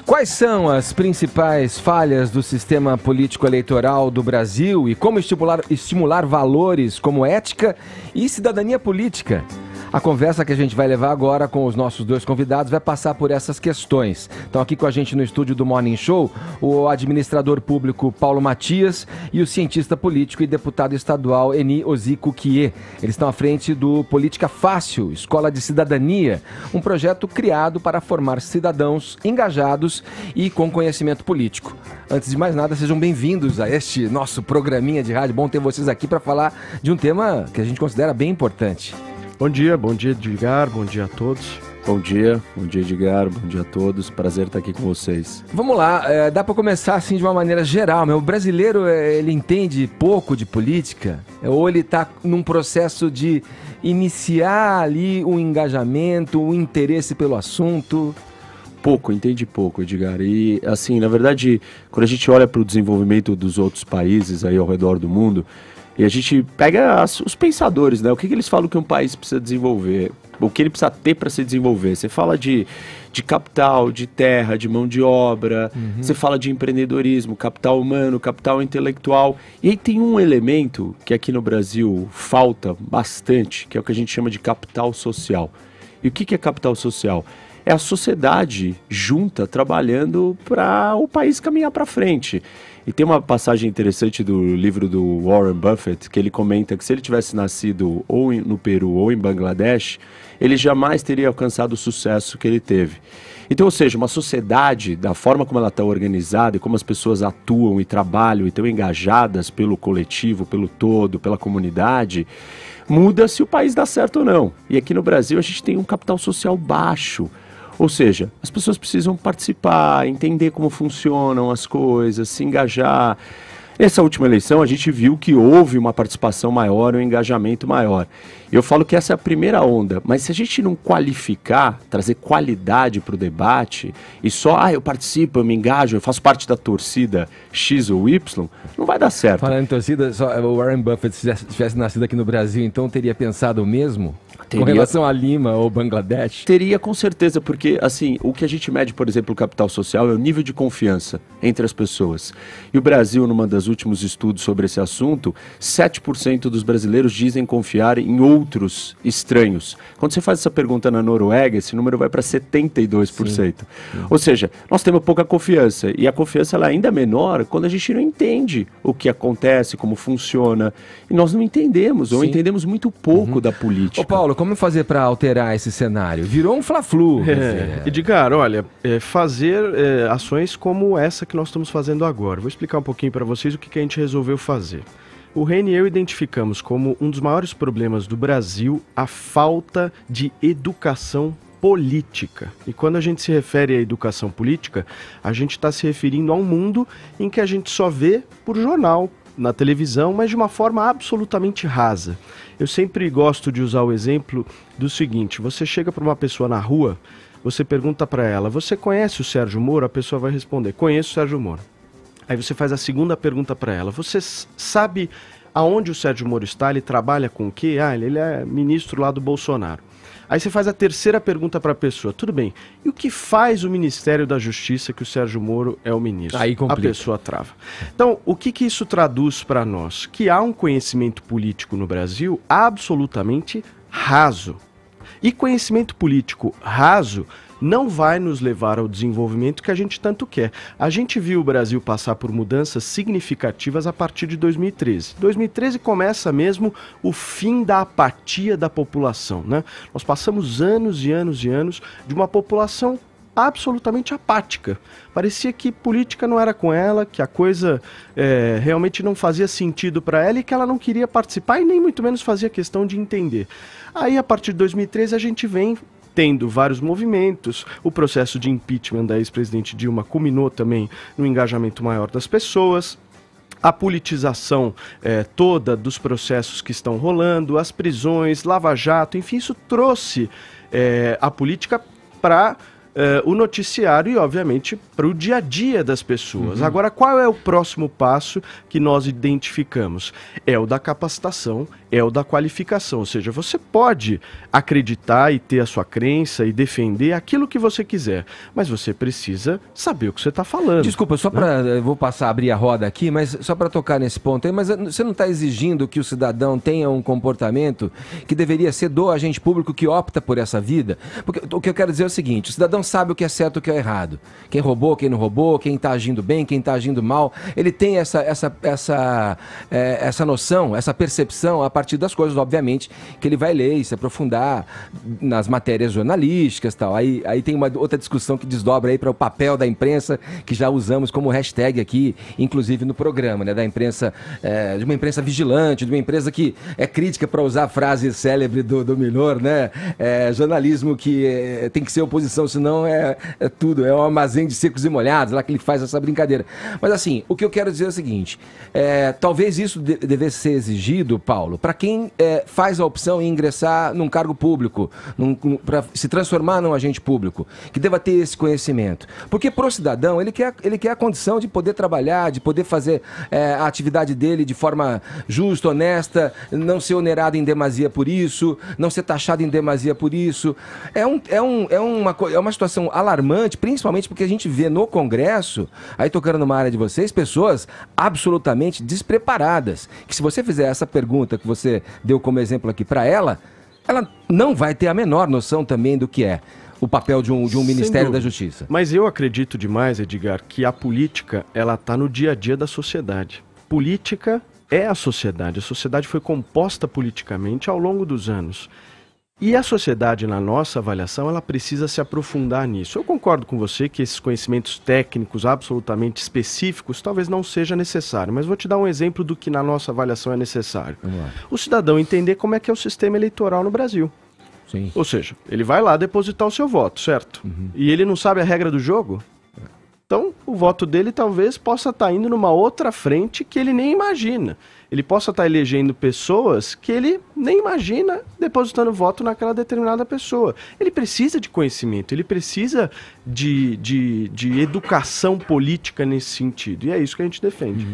Quais são as principais falhas do sistema político-eleitoral do Brasil e como estimular valores como ética e cidadania política? A conversa que a gente vai levar agora com os nossos dois convidados vai passar por essas questões. Estão aqui com a gente no estúdio do Morning Show o administrador público Paulo Matias e o cientista político e deputado estadual Eni Ozikukie. Eles estão à frente do Política Fácil, Escola de Cidadania, um projeto criado para formar cidadãos engajados e com conhecimento político. Antes de mais nada, sejam bem-vindos a este nosso programinha de rádio. Bom ter vocês aqui para falar de um tema que a gente considera bem importante. Bom dia Edgar, bom dia a todos. Bom dia Edgar, bom dia a todos, prazer estar aqui com vocês. Vamos lá, dá para começar assim de uma maneira geral, o brasileiro ele entende pouco de política, ou ele está num processo de iniciar ali um engajamento, um interesse pelo assunto? Entende pouco, Edgar, e assim, na verdade, quando a gente olha para o desenvolvimento dos outros países aí ao redor do mundo, e a gente pega os pensadores, né? O que eles falam que um país precisa desenvolver? O que ele precisa ter para se desenvolver? Você fala de capital, de terra, de mão de obra, você fala de empreendedorismo, capital humano, capital intelectual. E aí tem um elemento que aqui no Brasil falta bastante, que é o que a gente chama de capital social. E o que é capital social? É a sociedade junta, trabalhando para o país caminhar para frente. E tem uma passagem interessante do livro do Warren Buffett, que ele comenta que se ele tivesse nascido ou no Peru ou em Bangladesh, ele jamais teria alcançado o sucesso que ele teve. Então, ou seja, uma sociedade, da forma como ela está organizada e como as pessoas atuam e trabalham e estão engajadas pelo coletivo, pelo todo, pela comunidade, muda se o país dá certo ou não. E aqui no Brasil a gente tem um capital social baixo. Ou seja, as pessoas precisam participar, entender como funcionam as coisas, se engajar. Nessa última eleição a gente viu que houve uma participação maior, um engajamento maior. Eu falo que essa é a primeira onda, mas se a gente não qualificar, trazer qualidade para o debate, e só, eu participo, eu me engajo, eu faço parte da torcida X ou Y, não vai dar certo. Falando em torcida, o Warren Buffett, se tivesse nascido aqui no Brasil, então teria pensado o mesmo? Com relação a Lima ou Bangladesh? Teria, com certeza, porque assim, o que a gente mede, por exemplo, o capital social é o nível de confiança entre as pessoas. E o Brasil, numa das últimos estudos sobre esse assunto, 7% dos brasileiros dizem confiar em outros estranhos. Quando você faz essa pergunta na Noruega, esse número vai para 72%. Sim. Ou seja, nós temos pouca confiança. E a confiança ela ainda é menor quando a gente não entende o que acontece, como funciona. E nós não entendemos, ou entendemos muito pouco da política. Ô Paulo, como fazer para alterar esse cenário? Virou um fla-flu. Edgar, olha, fazer ações como essa que nós estamos fazendo agora. Vou explicar um pouquinho para vocês o que a gente resolveu fazer. O Reni e eu identificamos como um dos maiores problemas do Brasil a falta de educação política. E quando a gente se refere à educação política, a gente está se referindo a um mundo em que a gente só vê por jornal, na televisão, mas de uma forma absolutamente rasa. Eu sempre gosto de usar o exemplo do seguinte: você chega para uma pessoa na rua, você pergunta para ela, você conhece o Sérgio Moro? A pessoa vai responder, conheço o Sérgio Moro. Aí você faz a segunda pergunta para ela, você sabe aonde o Sérgio Moro está? Ele trabalha com o quê? Ele é ministro lá do Bolsonaro. Aí você faz a terceira pergunta para a pessoa, tudo bem, e o que faz o Ministério da Justiça que o Sérgio Moro é o ministro? Aí complica. A pessoa trava. Então, o que isso traduz para nós? Que há um conhecimento político no Brasil absolutamente raso. E conhecimento político raso não vai nos levar ao desenvolvimento que a gente tanto quer. A gente viu o Brasil passar por mudanças significativas a partir de 2013. 2013 começa mesmo o fim da apatia da população, né? Nós passamos anos e anos e anos de uma população absolutamente apática. Parecia que política não era com ela, que a coisa realmente não fazia sentido para ela e que ela não queria participar e nem muito menos fazia questão de entender. Aí, a partir de 2013, a gente vem tendo vários movimentos, o processo de impeachment da ex-presidente Dilma culminou também no engajamento maior das pessoas, a politização toda dos processos que estão rolando, as prisões, Lava Jato, enfim, isso trouxe a política para o noticiário e, obviamente, para o dia a dia das pessoas. Agora, qual é o próximo passo que nós identificamos? É o da capacitação, é o da qualificação, ou seja, você pode acreditar e ter a sua crença e defender aquilo que você quiser, mas você precisa saber o que você está falando. Desculpa, só para... Eu vou passar a abrir a roda aqui, mas só para tocar nesse ponto aí, mas você não está exigindo que o cidadão tenha um comportamento que deveria ser do agente público que opta por essa vida? Porque o que eu quero dizer é o seguinte, o cidadão sabe o que é certo e o que é errado. Quem roubou, quem não roubou, quem está agindo bem, quem está agindo mal, ele tem essa noção, essa percepção a partir das coisas, obviamente, que ele vai ler e se aprofundar nas matérias jornalísticas e tal. Aí tem uma outra discussão que desdobra aí para o papel da imprensa, que já usamos como hashtag aqui, inclusive no programa, né? Da imprensa, de uma imprensa vigilante, de uma empresa que é crítica, para usar a frase célebre do Milor, né? Jornalismo que tem que ser oposição, senão é tudo, é um armazém de secos e molhados, lá que ele faz essa brincadeira. Mas assim, o que eu quero dizer é o seguinte, talvez isso devesse ser exigido, Paulo, para quem faz a opção em ingressar num cargo público, para se transformar num agente público, que deva ter esse conhecimento. Porque pro cidadão, ele quer a condição de poder trabalhar, de poder fazer a atividade dele de forma justa, honesta, não ser onerado em demasia por isso, não ser taxado em demasia por isso. É uma situação alarmante, principalmente porque a gente vê no Congresso, aí tocando numa área de vocês, pessoas absolutamente despreparadas, que se você fizer essa pergunta que você deu como exemplo aqui para ela não vai ter a menor noção também do que é o papel de um Ministério da Justiça. Mas eu acredito demais, Edgar, que a política, ela está no dia a dia da sociedade. Política é a sociedade foi composta politicamente ao longo dos anos. E a sociedade, na nossa avaliação, ela precisa se aprofundar nisso. Eu concordo com você que esses conhecimentos técnicos absolutamente específicos talvez não seja necessário, mas vou te dar um exemplo do que na nossa avaliação é necessário. O cidadão entender como é que é o sistema eleitoral no Brasil. Sim. Ou seja, ele vai lá depositar o seu voto, certo? Uhum. E ele não sabe a regra do jogo? Então, o voto dele talvez possa estar indo numa outra frente que ele nem imagina. Ele possa estar elegendo pessoas que ele nem imagina depositando voto naquela determinada pessoa. Ele precisa de conhecimento, ele precisa de educação política nesse sentido. E é isso que a gente defende.